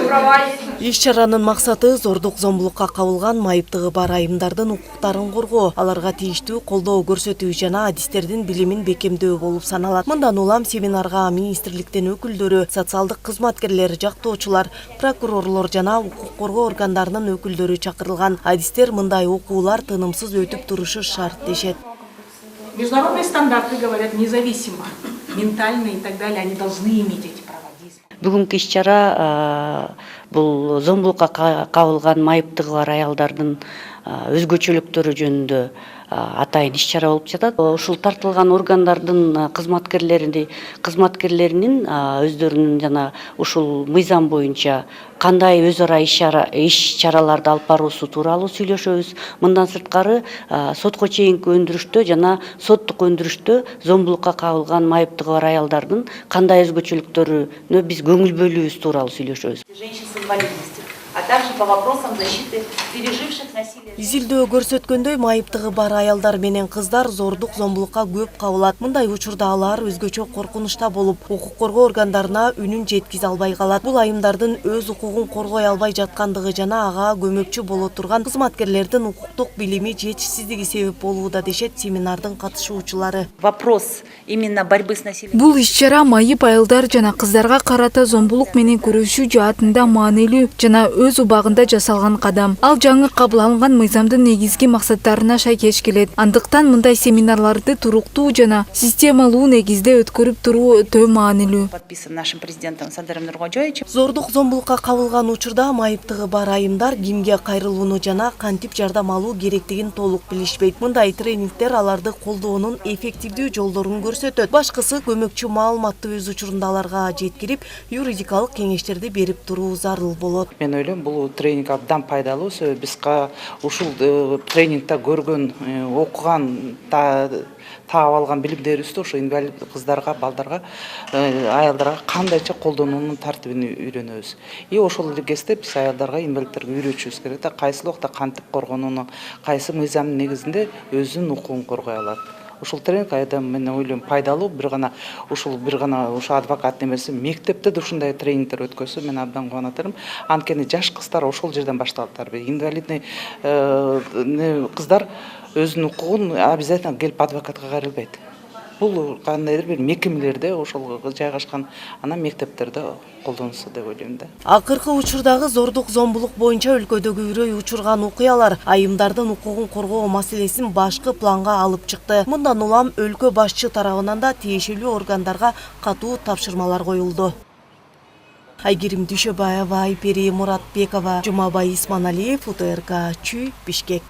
Иш-чаранын максаты зордук зомбулукка кабылган майыптыгы бар айымдардын укуктарын коргоо, аларга тийиштүү колдоо көрсөтүү жана адистердин билимин бекемдөө болуп саналат. Мындан улам семинарга министрликтин өкүлдөрү, социалдык кызматкерлер, жактоочулар, прокурорлор жана укук коргоо органдарынын өкүлдөрү чакырылган. Адистер мындай окуулар тынымсыз өтүп турушу шарт дешет. Международные стандарты говорят независимо, ментально и так далее, они должны иметь эти права. Бүгүнкү иш-чара бул зомбулукка кабылган майыптыгы бар аялдардын өзгөчөлүктөрү жөнүндө атайын иш-чара болуп жатат. Ушул тартылган органдардын кызматкерлеринин өздөрүнүн жана ушул мыйзам боюнча кандай өз ара иш-чараларды алып баруусу тууралуу сүйлөшөбүз. Мындан сырткары сотко чейинки өндүрүштө жана соттук өндүрүштө зомбулукка кабылган майыптыгы бар аялдардын кандай өзгөчөлүктөрүнө биз көңүл бөлүүбүз тууралуу сүйлөшөбүз. Женщин с инвалидностью, а также по вопросам защиты переживших насилие. Изилдөө көрсөткөндөй, майыптыгы бар аялдар менен кыздар зордук зомбулукка көп кабылат. Мындай учурда алар өзгөчө коркунучта болуп, укук коргоо органдарына үнүн жеткизе албай калат. Бул айымдардын өз укугун коргой албай жаткандыгы жана ага көмөкчү боло турган кызматкерлердин укуктук билими жетишсиздиги себеп болууда дешет семинардын катышуучулары. Вопрос именно борьбы с насилием. Бул иш-чара майып айылдар жана кыздарга карата зомбулук менен күрөшүү жаатында маанилүү жана өз убагында жасалган кадам. Ал жаңы кабыл алынган мыйзамдын негизги максаттарына шайкеш келет. Андыктан мындай семинарларды туруктуу жана системалуу негизде өткөрүп туруу өтө маанилүү. Подписан нашим президентом Садыром Нуркожоевичем. Зордук зомбулукка кабылган учурда майыптыгы бар айымдар кимге кайрылууну жана кантип жардам алуу керектигин толук билишпейт. Мындай тренингдер аларды колдоонун эффективдүү жолдорун көрсөтөт. Башкысы көмөкчү маалыматты өз учурунда аларга жеткирип, юридикалык кеңештерди берип туруу зарыл болот. Мен ойлойм, бул тренинг абдан пайдалуу. Биз ушул тренингде көргөн, окуган, таап алган билимдерибизди ошо инвалид кыздарга, балдарга, аялдарга кандайча колдонуунун тартибин үйрөнөбүз. Ошол кезде биз аялдарга, инвалидтерге үйрөтүшүбүз керек да, кайсы убакта кантип коргонууну, кайсы мыйзамдын негизинде өзүнүн укугун коргой алат. Ушул тренинг айда мен ойлойм пайдалуу, бир гана ушул адвокат немеси мектепте да ушундай тренингдер өткөрсө мен абдан кубанат элем. Анткени жаш кыздар ошол жерден башталат тарбия. Инвалидный кыздар өзүнүн укугун обязательно келип адвокатка кайрылбайт. Бул кандайдыр бир мекемелерде ошол жайгашкан, анан мектептерде колдонулса деп ойлойм да. Акыркы учурдагы зордук зомбулук боюнча өлкөдөгү үрөй учурган окуялар айымдардын укугун коргоо маселесин башкы планга алып чыкты. Мындан улам өлкө башчы тарабынан да тиешелүү органдарга катуу тапшырмалар коюлду. Айгерим Дүйшөбаева, Айпери Муратбекова, Жумабай Исманалиев, УТРК, Чүй, Бишкек.